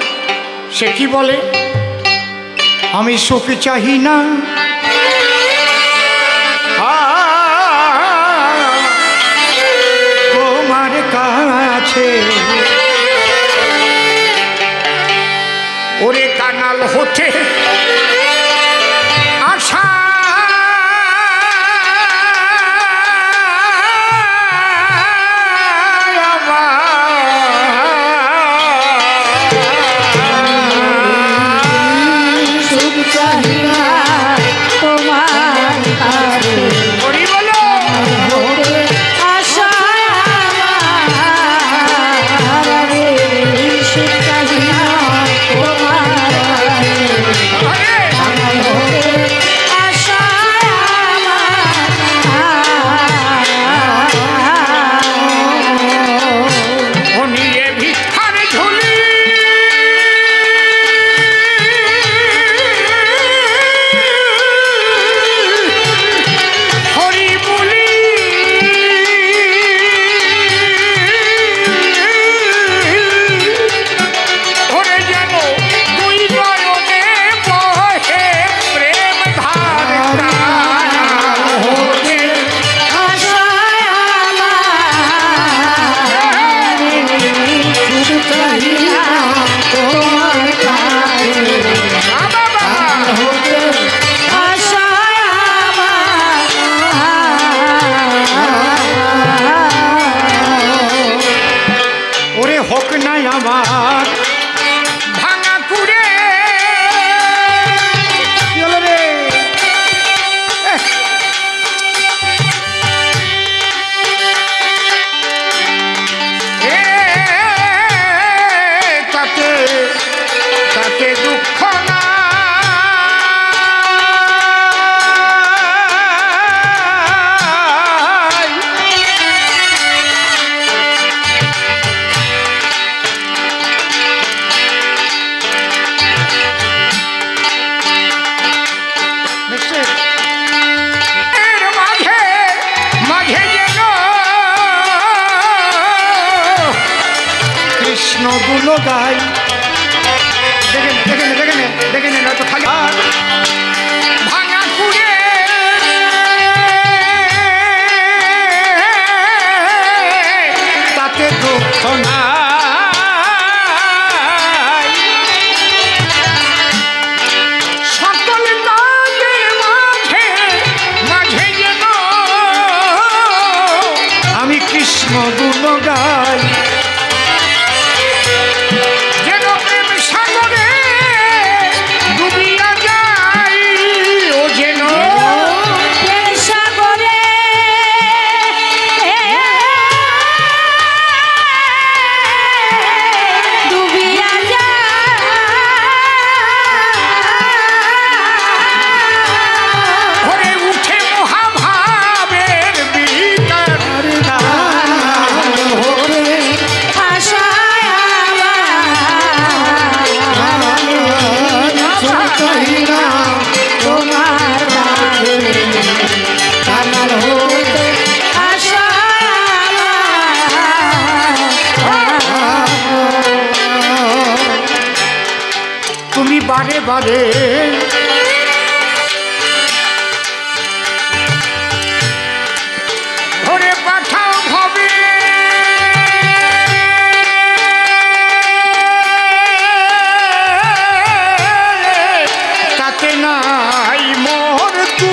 S1: সে কি বলে? আমি সুখ চাহি না, তোমার কাছে ওরে কাঙাল হতে আশা গাই। দেখে নেন হয়তো খালি ভাঙা কুড়ে তাতে দুঃখ না, সকল কাজের মাঝে মাঝে যেন আমি কৃষ্ণ গুণ গাই। Oh বারে বারে ধরে পাঠাও ভবে তাতে নাই মোর তু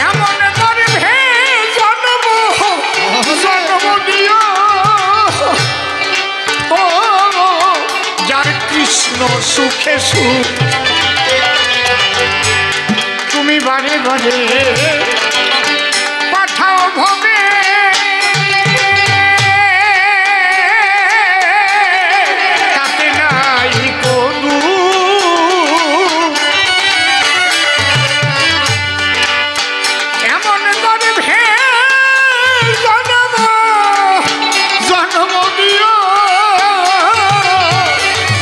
S1: এমন গর্ভে জন্ম জন্ম দিও ও যার কৃষ্ণ সুখে সুখ তুমি বারে বারে পাঠাও ভবে তাতে নাই কোনো এমন গর্ভে জন্ম জন্ম দিও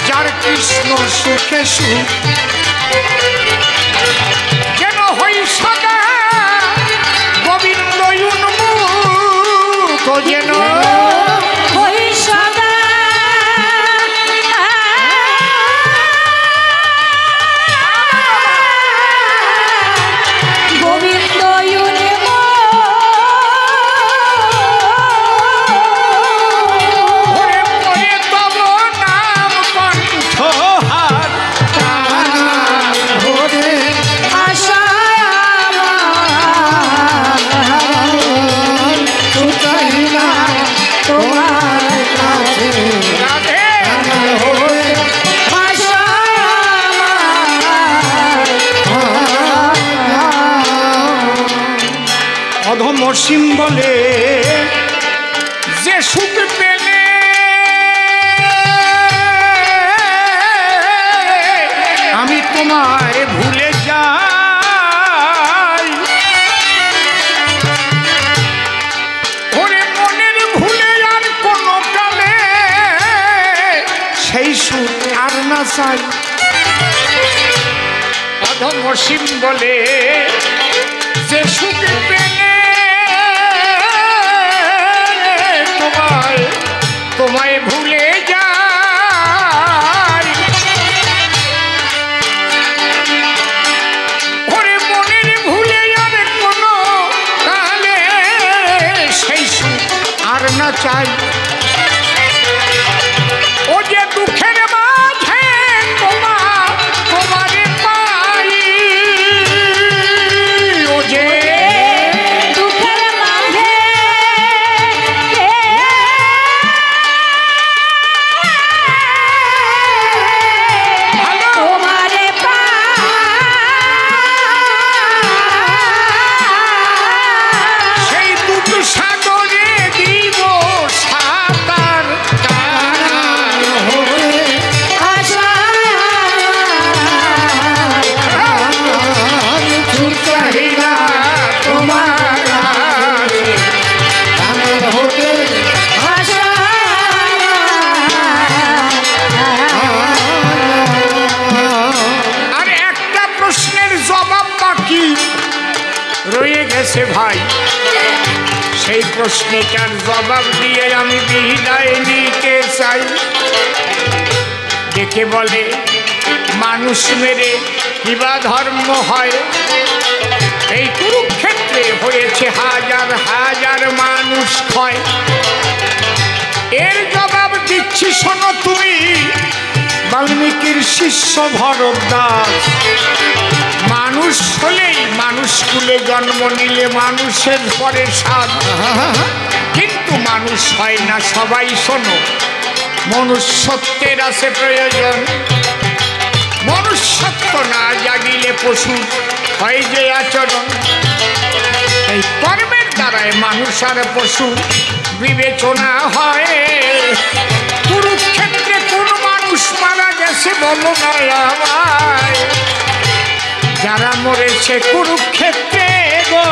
S1: যার কৃষ্ণ সুখে সুখ যেন হই সদা গোবিন্দ উন্মুখ যেন
S2: হই সদা গোবিন্দ
S1: ওরে পরে তব নাম কণ্ঠহার
S2: হরে আশা ছুটাই না তোমার কাছে
S1: রাধে
S2: হরে আশা
S1: অধম সিম্বলে যে সুখ পেলে আমি তোমায় ভুলে যাই ওরে মনের ভুলে আর কোনো কালে সেই সুখ আর না চাই অধম সিম্বলে যে সুখ পেলে তোমায় তোমায় ভুলে যাই ওরে মনের ভুলে আর কোনো কালে সেই সুখ আর না চাই ও যে দুঃখের মাঝে তোমারে পাই ও যে
S2: দুঃখের মাঝে
S1: ভালো
S2: তোমারে
S1: সেই দুঃখ সাগরে দিব সাঁতার
S2: হরে আশা ছুটাই না তোমার কাছে হরে আশা
S1: আর একটা প্রশ্নের জবাব বাকি রয়ে গেছে ভাই সেই প্রশ্নটার জবাব দিয়ে আমি বিদায় নিতে চাই দেখে বলে মানুষ মেরে কিবা ধর্ম হয় এই কুরুক্ষেত্রে হয়েছে হাজার হাজার মানুষ ক্ষয় এর জবাব দিচ্ছি শোনো তুমি বাল্মীকির শিষ্য ভরদ্বাজ মানুষ হলেই মানুষ কুলে জন্ম নিলে মানুষের পরে স্বাদ কিন্তু মানুষ হয় না সবাই শোনো মনুষ্যত্বের আছে প্রয়োজন মনুষ্যত্ব না জাগিলে পশু হয় যে আচরণ এই কর্মের দ্বারায় মানুষ আর পশু বিবেচনা হয় কুরুক্ষেত্রে কোন মানুষ মারা গেছে বলো না আমায় যারা মরেছে কুরুক্ষেত্রে গো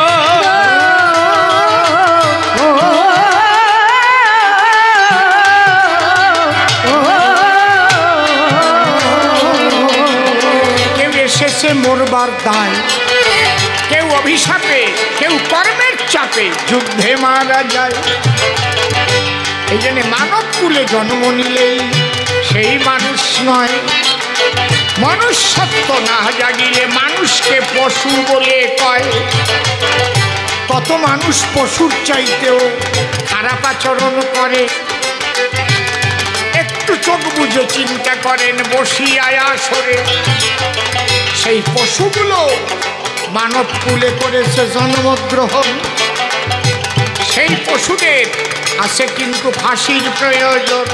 S1: কেউ এসেছে মরবার দায় কেউ অভিশাপে কেউ কর্মের চাপে যুদ্ধে মারা যায় এই জন্য মানব কুলে জন্ম নিলেই সেই মানুষ নয়। মনুষ্যত্ব না জাগিলে মানুষকে পশু বলে কয়। কত মানুষ পশুর চাইতেও খারাপ আচরণ করে। একটু চোখ বুঝে চিন্তা করেন বসিয়ায় আসরে সেই পশুগুলো মানব কুলে করেছে জন্মগ্রহণ। সেই পশুদের আছে কিন্তু ফাঁসির প্রয়োজন।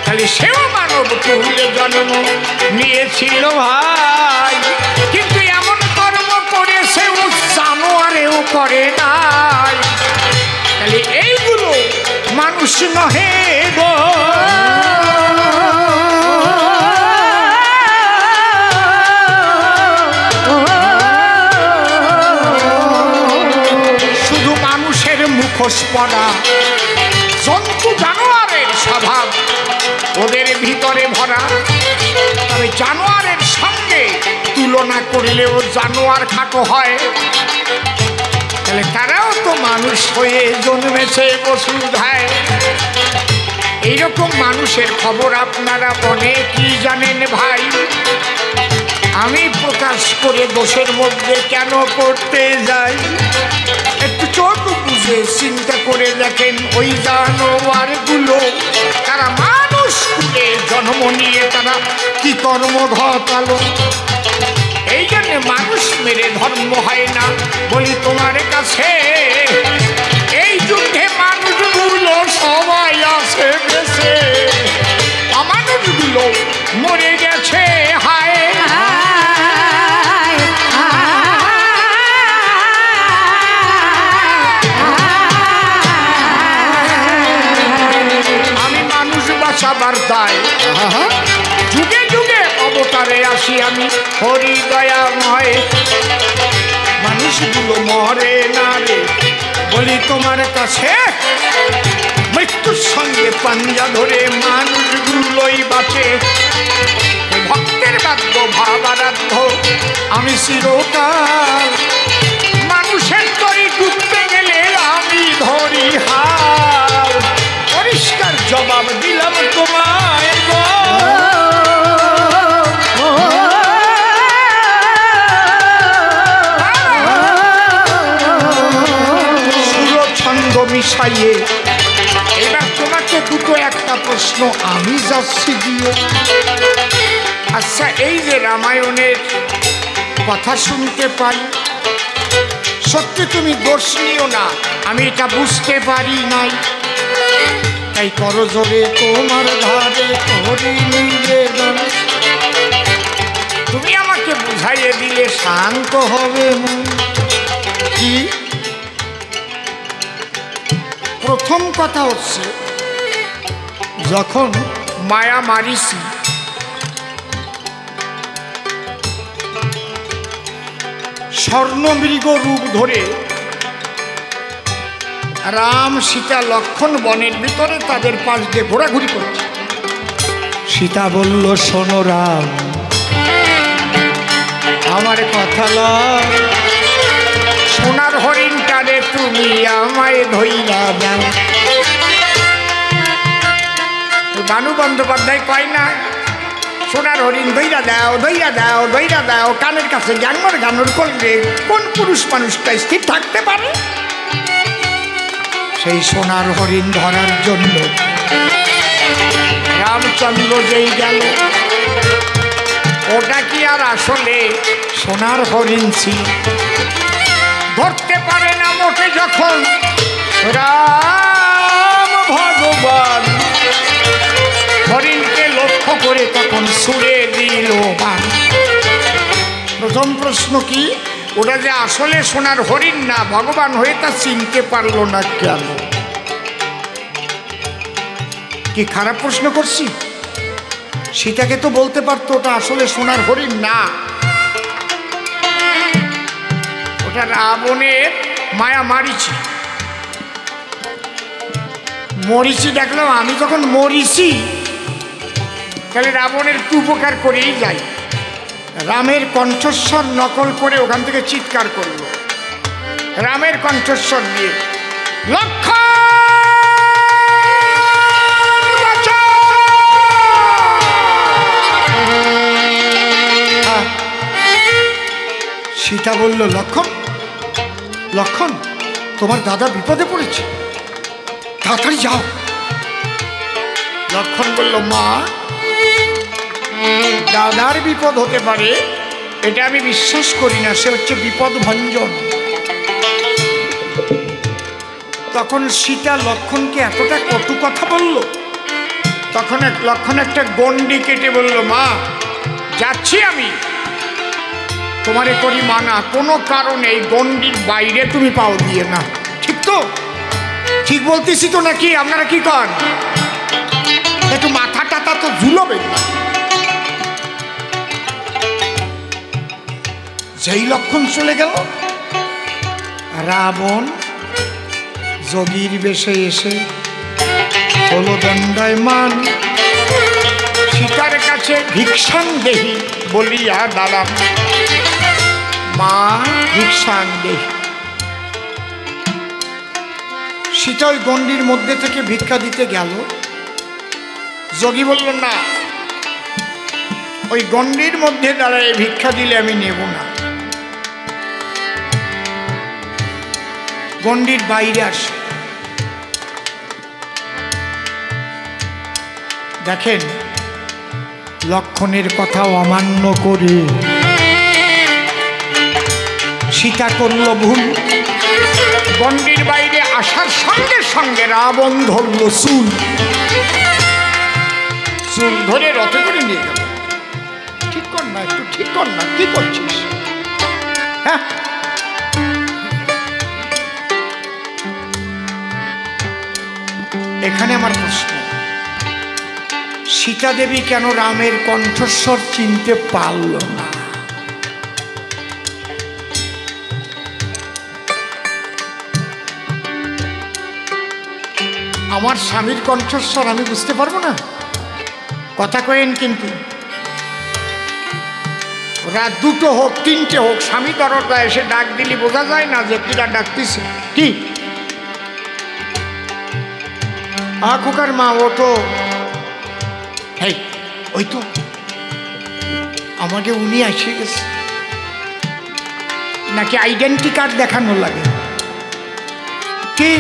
S1: তাহলে সেও মানব কুলে জন্ম নিয়েছিল ভাই, কিন্তু এমন কর্ম করেছে ও জানোয়ারেও করে নাই। তাহলে এইগুলো মানুষ নহে গো। শুধু মানুষের মুখোশ পরা জন্তু জানোয়ারের স্বভাব ওদের ভিতরে ভরা। তবে জানোয়ারের সঙ্গে তুলনা করলেও জানোয়ার খাটো হয়। তাহলে তারাও তো মানুষ হয়ে জন্মেছে বসুধায়। এইরকম মানুষের খবর আপনারা অনেকই জানেন ভাই। আমি প্রকাশ করে দোষের মধ্যে কেন করতে যাই? একটু চোখ বুঝে চিন্তা করে দেখেন ওই জানোয়ারগুলো তারা মানুষ কুলে জন্ম নিয়ে তারা কি কর্ম ঘটালো। এই জন্য মানুষ মেরে ধর্ম হয় না বলি তোমার কাছে। এই যুদ্ধে মানুষগুলো সবাই আছে বেঁচে, অমানুষগুলো মরে গেছে হায়। আমি মানুষ বাঁচাবার দায় যুগে যুগে অবতারে আসি আমি হরি দয়াময়। মানুষগুলো মরে না রে বলি তোমার কাছে। মৃত্যুর সঙ্গে পাঞ্জা ধরে মানুষগুলোই বাঁচে। ভক্তের বাদ্য ভাবারাধ্য আমি চিরকাল। মানুষের তরি ডুবতে গেলে আমি ধরি হাল। পরিষ্কার জবাব দিলাম তোমায় গো। ছন্দ মিশাইয়ে এবার তোমাকে দুটো একটা প্রশ্ন আমি যাচ্ছি দিয়ে। আচ্ছা, এই যে রামায়ণের কথা শুনতে পাই, সত্যি তুমি দোষ নিও না, আমি এটা বুঝতে পারি নাই। তাই করজোরে তোমার ধারে করি নিবেদন। তুমি আমাকে বুঝাইয়ে দিলে শান্ত হবে মন। কি প্রথম কথা হচ্ছে, যখন মায়া মারিসি স্বর্ণমৃগ রূপ ধরে রাম সীতা লক্ষ্মণ বনের ভিতরে তাদের পাশ দিয়ে ঘোরাঘুরি করছে। সীতা বলল শোনো রাম, আমার কথা লয়, সোনার হরিণটারে তুমি আমায় ধইরা দাও। বানু বন্দ্যোপাধ্যায় কয় না, সোনার হরিণ ধইরা দাও, ধইরা দাও, ধইরা দাও। কানের কাছে গানর গানর করলে কোন পুরুষ মানুষটা স্থির থাকতে পারে? সেই সোনার হরিণ ধরার জন্য রামচন্দ্র যেই গেল, ওটা কি আর আসলে সোনার হরিণ ছিল? ধরতে পারে না মোটে যখন রাম ভগবান হরিণকে লক্ষ্য করে তখন ছুড়ে দিল বাণ। প্রথম প্রশ্ন কি, ওটা যে আসলে সোনার হরিণ না ভগবান হয়ে তা চিনতে পারলো না কেন? কি খারাপ প্রশ্ন করছি? সীতাকে তো বলতে পারতো ওটা আসলে সোনার হরিণ না, ওটা রাবণের মায়া মারিচি। মরিচি দেখলাম আমি যখন মরিচি তাহলে রাবণের একটু উপকার করেই যাই। রামের কণ্ঠস্বর নকল করে ওখান থেকে চিৎকার করলো, রামের কণ্ঠস্বর দিয়ে লক্ষ্মণ সীতা বলল, লক্ষণ লক্ষণ, তোমার দাদা বিপদে পড়েছে, তাড়াতাড়ি যাও। লক্ষণ বলল, মা, দাদার বিপদ হতে পারে এটা আমি বিশ্বাস করি না, সে হচ্ছে বিপদ ভঞ্জন। তখন সীতা লক্ষণকে এতটা কটু কথা বলল, তখন লক্ষণ একটা গণ্ডি কেটে বলল, মা, যাচ্ছি আমি, তোমারে করি মানা, কোনো কারণে এই গণ্ডির বাইরে তুমি পাও দিয়ে না। ঠিক তো? ঠিক বলতেছি তো নাকি? আপনারা কি কন? একটু মাথা টাথা তো ঝুলবে। যেই লক্ষণ চলে গেল, রাবণ যোগীর বেশে এসে হলো দণ্ডায়মান, সীতার কাছে ভিক্ষাং দেহি বলিয়া দাঁড়ান, মা ভিক্ষাং দেহি। সীতা ওই গণ্ডির মধ্যে থেকে ভিক্ষা দিতে গেল। যোগী বলল, না, ওই গণ্ডির মধ্যে দাঁড়ায় ভিক্ষা দিলে আমি নেব না, গণ্ডির বাইরে আসে। দেখেন, লক্ষণের কথা অমান্য করে সীতা করল ভুল। গণ্ডির বাইরে আসার সঙ্গে সঙ্গে রাবণ ধরল চুল, চুল ধরে রথে করে নিয়ে গেল। ঠিক কর না, একটু ঠিক কর না, কি করছিস? হ্যাঁ, এখানে আমার প্রশ্ন, সীতা দেবী কেন রামের কণ্ঠস্বর চিনতে পারল না? আমার স্বামীর কণ্ঠস্বর আমি বুঝতে পারবো না? কথা কয়েন কিন্তু, রাত 2টো হোক 3টে হোক, স্বামী দরজা এসে ডাক দিলি বোঝা যায় না যে কিরা ডাকতেছে? কি খোকার মা, ওঠো। এই, ওই তো আমাকে উনি এসে গেছে, নাকি আইডেন্টি কার্ড দেখানো লাগে কি?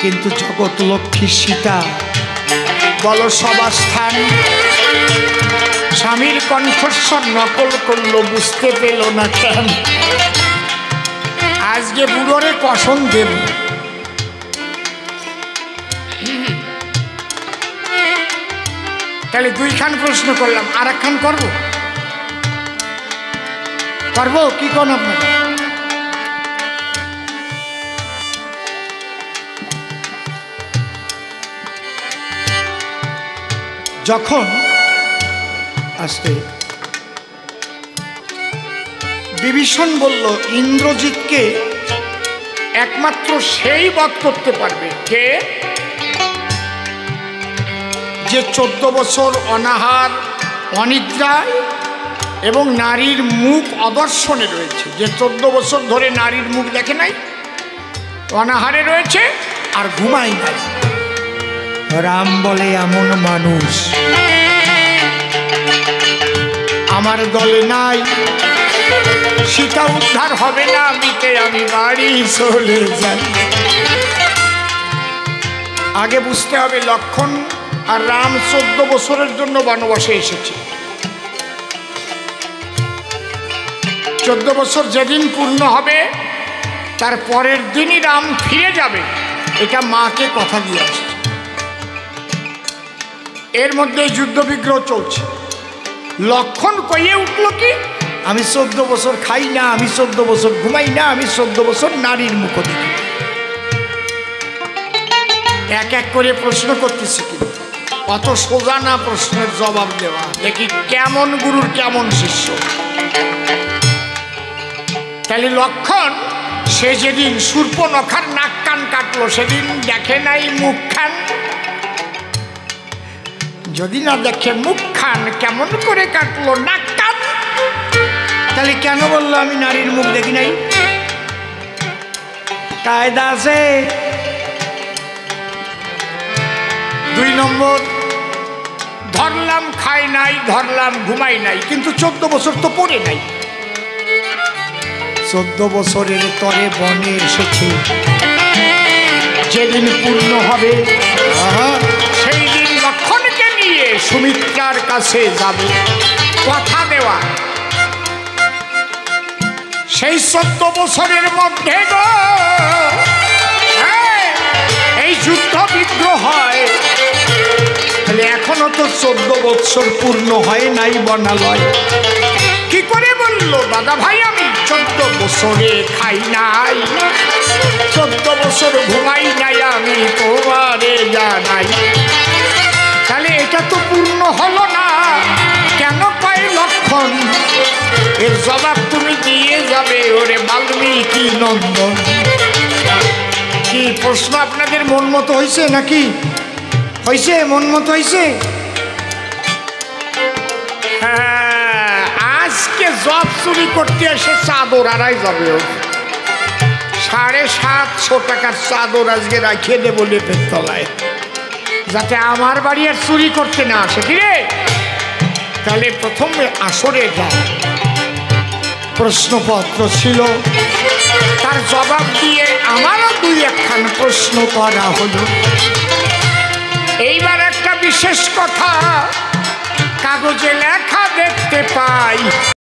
S1: কিন্তু জগৎ লক্ষ্মী সীতা বলো সবাস্থান, স্বামীর কণ্ঠস্বর নকল করলো, বুঝতে পেল না কেন? আজকে বুড়োরে কসম দেব, তাহলে 2খান প্রশ্ন করলাম, আর 1খান করবো? করবো কি কোন আপনার? যখন আসতে বিভীষণ বলল ইন্দ্রজিৎকে একমাত্র সেই বধ করতে পারবে, কে? যে 14 বছর অনাহার অনিদ্রায় এবং নারীর মুখ অদর্শনে রয়েছে, যে 14 বছর ধরে নারীর মুখ দেখে নাই, অনাহারে রয়েছে আর ঘুমাই নাই। রাম বলে, এমন মানুষ আমার দলে নাই, সীতা উদ্ধার হবে না, আমি বাড়ি চলে যাই। আগে বুঝতে হবে, লক্ষণ আর রাম 14 বছরের জন্য বনবাসে এসেছে। 14 বছর যেদিন পূর্ণ হবে তার পরের দিনই রাম ফিরে যাবে, এটা মাকে কথা দিয়ে আসছে। এর মধ্যে যুদ্ধ বিগ্রহ চলছে। লক্ষণ কইয়ে উঠল কি, আমি 14 বছর খাই না, আমি 14 বছর ঘুমাই না, আমি 14 বছর নারীর মুখ দেখি। এক এক করে প্রশ্ন করতেছি, কিন্তু অত সোজা না প্রশ্নের জবাব দেওয়া। দেখি কেমন গুরুর কেমন শিষ্য। তাহলে লক্ষণ সে যেদিন শূর্পনখার নাক কান কাটলো সেদিন দেখে নাই মুখ খান? যদি না দেখে মুখ খান, কেমন করে কাটলো নাক কান? তাহলে কেন বললো আমি নারীর মুখ দেখি নাই? কায়দা আছে। 2 নম্বর, ধরলাম খাই নাই, ধরলাম ঘুমাই নাই, কিন্তু 14 বছর তো পড়ে নাই। 14 বছরের তরে বনে এসেছে, যেদিন পূর্ণ হবে সেই দিন লক্ষণকে নিয়ে সুমিত্রার কাছে যাবে, কথা দেওয়া। সেই 14 বছরের মধ্যে গো এই যুদ্ধ বিগ্রহ হয়, তাহলে এখনো তো 14 বছর পূর্ণ হয় নাই বনালয়। কি করে বললো দাদা ভাই আমি 14 বছরে খাই নাই, 14 বছর ঘুমাই নাই, আমি তোমারে জানাই। তাহলে এটা তো পূর্ণ হলো না, কেন পাই লক্ষণ? এর জবাব তুমি দিয়ে যাবে ওরে বাল্মীকি নন্দন। কি প্রশ্ন আপনাদের মন মতো হয়েছে নাকি? হয়েছে? মন মতো হয়েছে? হ্যাঁ, আজকে জব চুরি করতে এসে চাদর আড়াই যাবে, 750 টাকার চাদর আজকে রাখিয়ে দেবো লেপের তলায়, যাতে আমার বাড়ি আর চুরি করতে না আসে। কি রে? তাহলে প্রথমে আসরে যায়, প্রশ্নপত্র ছিল, তার জবাব দিয়ে আমারও 2-1খান প্রশ্ন করা হলো। এইবার একটা বিশেষ কথা কাগজে লেখা দেখতে পাই,